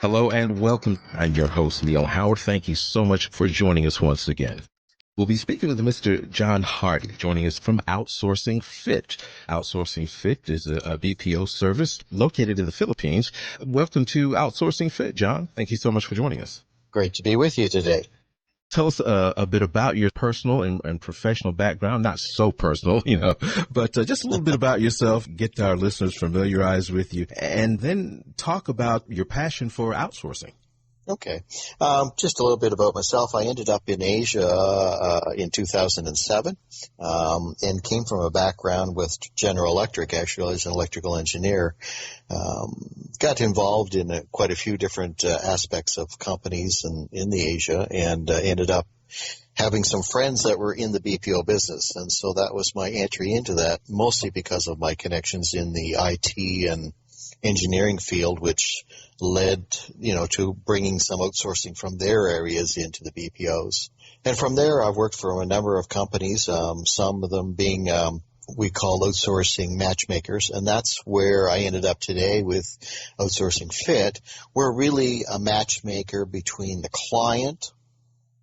Hello and welcome. I'm your host, Neil Howard. Thank you so much for joining us once again. We'll be speaking with Mr. John Hart, joining us from Outsourcing Fit. Outsourcing Fit is a BPO service located in the Philippines. Welcome to Outsourcing Fit, John. Thank you so much for joining us. Great to be with you today. Tell us a bit about your personal and professional background, not so personal, but just a little bit about yourself, get our listeners familiarized with you, and then talk about your passion for outsourcing. Okay. Just a little bit about myself. I ended up in Asia in 2007 and came from a background with General Electric, actually, as an electrical engineer. Got involved in quite a few different aspects of companies in the Asia and ended up having some friends that were in the BPO business. And so that was my entry into that, mostly because of my connections in the IT and engineering field, which led, to bringing some outsourcing from their areas into the BPOs. And from there, I've worked for a number of companies, some of them being we call outsourcing matchmakers, and that's where I ended up today with Outsourcing Fit. We're really a matchmaker between the client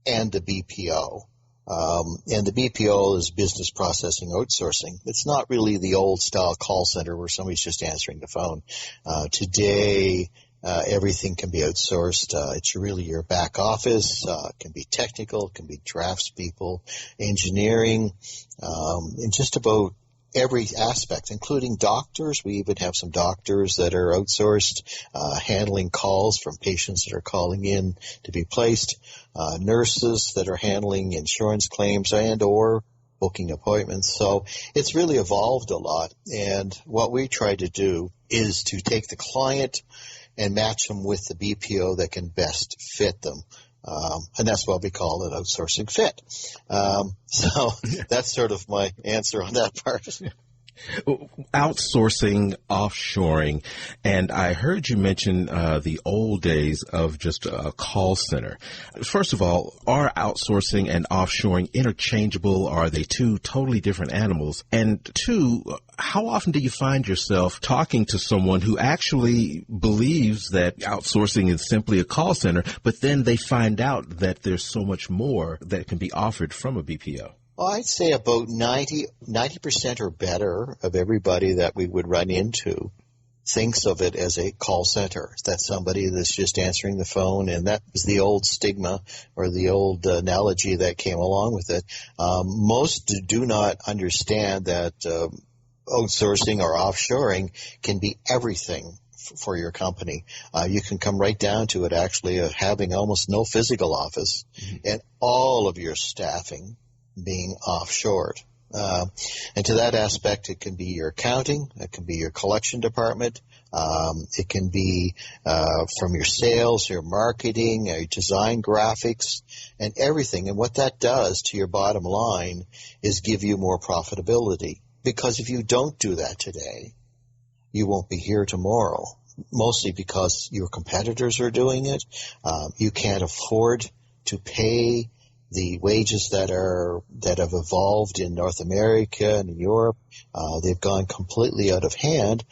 and the BPO. And the BPO is business processing outsourcing. It's not really the old style call center where somebody's just answering the phone. Today, everything can be outsourced. It's really your back office. It can be technical. It can be draftspeople, engineering, and just about every aspect, including doctors. We even have some doctors that are outsourced, handling calls from patients that are calling in to be placed, nurses that are handling insurance claims and or booking appointments. So it's really evolved a lot. And what we try to do is to take the client and match them with the BPO that can best fit them. And that's why we call it Outsourcing Fit. So that's sort of my answer on that part. Outsourcing, offshoring, and I heard you mention the old days of just a call center. First of all, are outsourcing and offshoring interchangeable? Are they two totally different animals? And two, how often do you find yourself talking to someone who actually believes that outsourcing is simply a call center, but then they find out that there's so much more that can be offered from a BPO? Well, I'd say about 90% or better of everybody that we would run into thinks of it as a call center. That's somebody that's just answering the phone, and that is the old stigma or the old analogy that came along with it. Most do not understand that outsourcing or offshoring can be everything for your company. You can come right down to it actually having almost no physical office and all of your staffing being offshored. And to that aspect, it can be your accounting, it can be your collection department, it can be from your sales, your marketing, your design, graphics, and everything. And what that does to your bottom line is give you more profitability. Because if you don't do that today, you won't be here tomorrow, mostly because your competitors are doing it. You can't afford to pay the wages that have evolved in North America and in Europe. They've gone completely out of hand.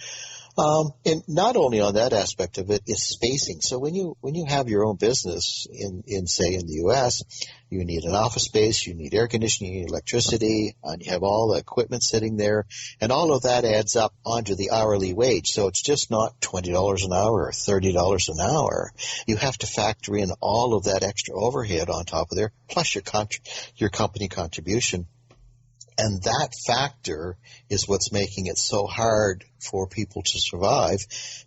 And not only on that aspect of it is spacing. So when you have your own business in the US, you need an office space, you need air conditioning, you need electricity, and you have all the equipment sitting there, and all of that adds up onto the hourly wage. So it's just not $20 an hour or $30 an hour. You have to factor in all of that extra overhead on top of there, plus your company contribution. And that factor is what's making it so hard for people to survive,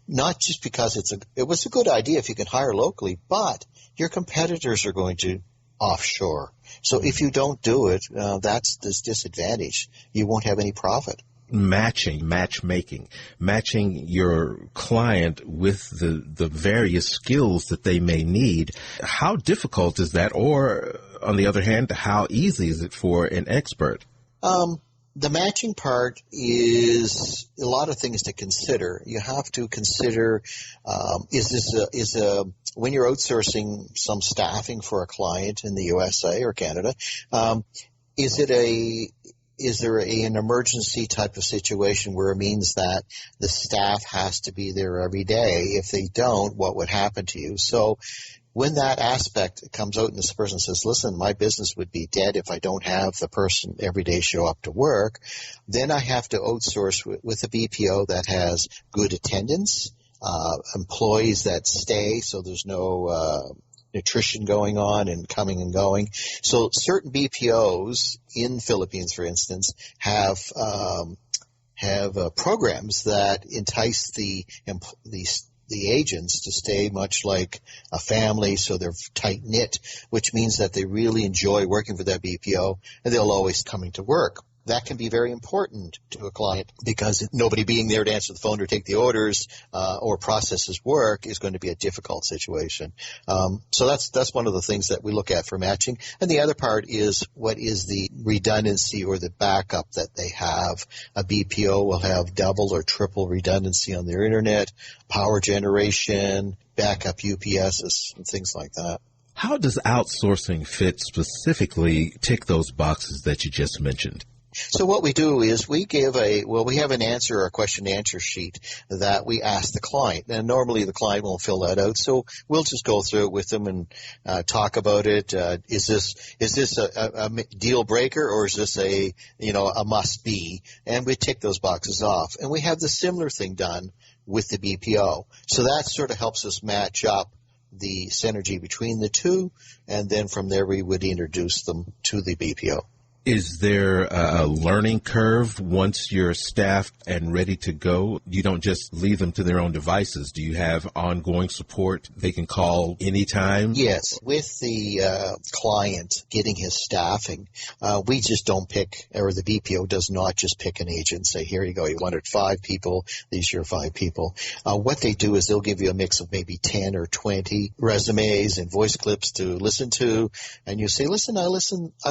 not just because it was a good idea if you can hire locally, but your competitors are going to offshore. So if you don't do it, that's this disadvantage. You won't have any profit. Matchmaking, matching your client with the various skills that they may need. How difficult is that? Or on the other hand, how easy is it for an expert? The matching part is a lot of things to consider. You have to consider, when you're outsourcing some staffing for a client in the USA or Canada, is is there an emergency type of situation where it means that the staff has to be there every day? If they don't, what would happen to you? So when that aspect comes out and this person says, listen, my business would be dead if I don't have the person every day show up to work, then I have to outsource with a BPO that has good attendance, employees that stay, so there's no nutrition going on and coming and going. So certain BPOs in Philippines, for instance, have programs that entice the agents to stay much like a family, so they're tight-knit, which means that they really enjoy working for that BPO, and they'll always coming to work. That can be very important to a client because nobody being there to answer the phone or take the orders or process his work is going to be a difficult situation. So that's one of the things that we look at for matching. And the other part is what is the redundancy or the backup that they have. A BPO will have double or triple redundancy on their internet, power generation, backup UPSs, and things like that. How does OutsourcingFit specifically tick those boxes that you just mentioned? So what we do is we have an answer or a question and answer sheet that we ask the client. And normally the client won't fill that out. So we'll just go through it with them and talk about it. Is this a deal breaker, or is this a must be? And we tick those boxes off. And we have the similar thing done with the BPO. So that sort of helps us match up the synergy between the two. And then from there we would introduce them to the BPO. Is there a learning curve once you're staffed and ready to go? You don't just leave them to their own devices. Do you have ongoing support they can call anytime? Yes. With the client getting his staffing, we just don't pick, or the BPO does not just pick an agent and say, here you go, you wanted 5 people, these are your 5 people. What they do is they'll give you a mix of maybe 10 or 20 resumes and voice clips to listen to, and you say, listen, I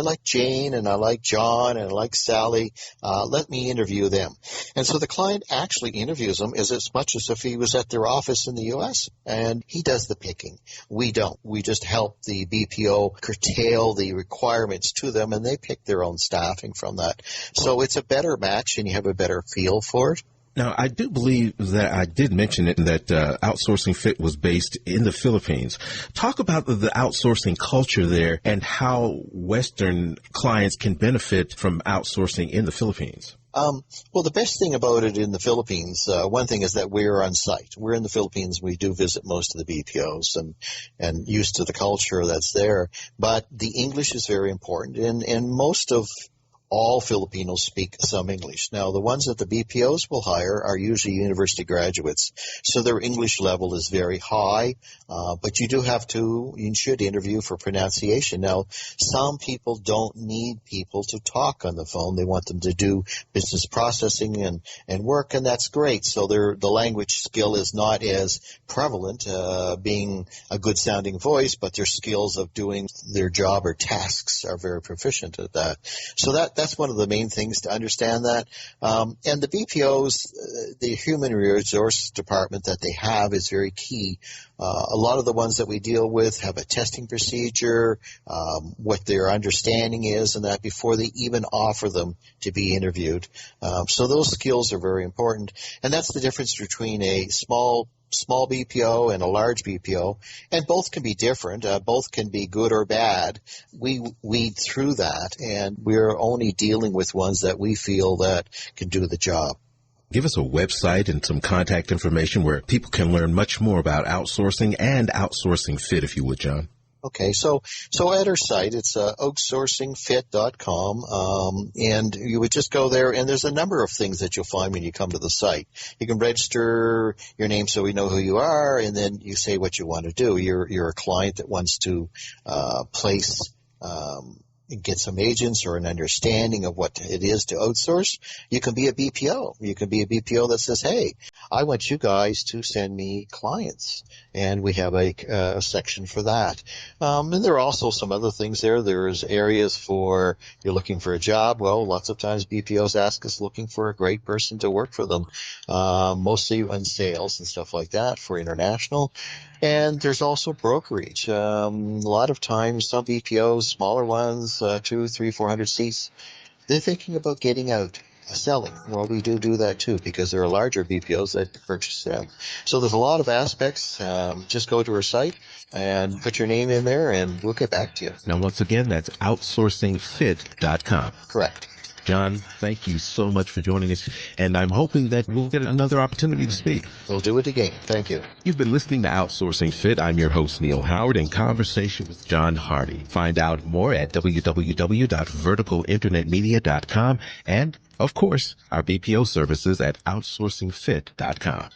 like Jane, and I like John, and I like Sally. Let me interview them. And so the client actually interviews them as much as if he was at their office in the U.S., and he does the picking. We don't. We just help the BPO curtail the requirements to them, and they pick their own staffing from that. So it's a better match, and you have a better feel for it. Now, I do believe that I did mention it, that OutsourcingFit was based in the Philippines. Talk about the outsourcing culture there and how Western clients can benefit from outsourcing in the Philippines. Well, the best thing about it in the Philippines, one thing is that we're on site. We're in the Philippines. We do visit most of the BPOs and used to the culture that's there. But the English is very important, and most of all Filipinos speak some English. Now, the ones that the BPOs will hire are usually university graduates, so their English level is very high, but you should interview for pronunciation. Now, some people don't need people to talk on the phone. They want them to do business processing and work, and that's great. So the language skill is not as prevalent, being a good-sounding voice, but their skills of doing their job or tasks are very proficient at that. So that's one of the main things to understand that. And the BPOs, the human resource department that they have is very key. A lot of the ones that we deal with have a testing procedure, what their understanding is, and that before they even offer them to be interviewed. So those skills are very important. And that's the difference between a small BPO and a large BPO, and both can be different. Both can be good or bad. We weed through that, and we're only dealing with ones that we feel that can do the job. Give us a website and some contact information where people can learn much more about outsourcing and OutsourcingFit, if you would, John. Okay, so at our site, it's OutsourcingFit.com, and you would just go there, and there's a number of things that you'll find when you come to the site. You can register your name so we know who you are, and then you say what you want to do. You're a client that wants to place get some agents or an understanding of what it is to outsource. You can be a BPO. You can be a BPO that says, hey, I want you guys to send me clients. And we have a section for that. And there are also some other things there. There's areas for you're looking for a job. Well, lots of times BPOs ask us looking for a great person to work for them, mostly in sales and stuff like that for international. And there's also brokerage. A lot of times some BPOs, smaller ones, 200, 300, 400 seats, They're thinking about getting out, selling. Well, we do that too because there are larger BPOs that purchase them. So there's a lot of aspects. Just go to our site and put your name in there, and we'll get back to you. Now, once again, that's OutsourcingFit.com. Correct. John, thank you so much for joining us, and I'm hoping that we'll get another opportunity to speak. We'll do it again. Thank you. You've been listening to Outsourcing Fit. I'm your host, Neil Howard, in conversation with John Hardy. Find out more at www.verticalinternetmedia.com and, of course, our BPO services at OutsourcingFit.com.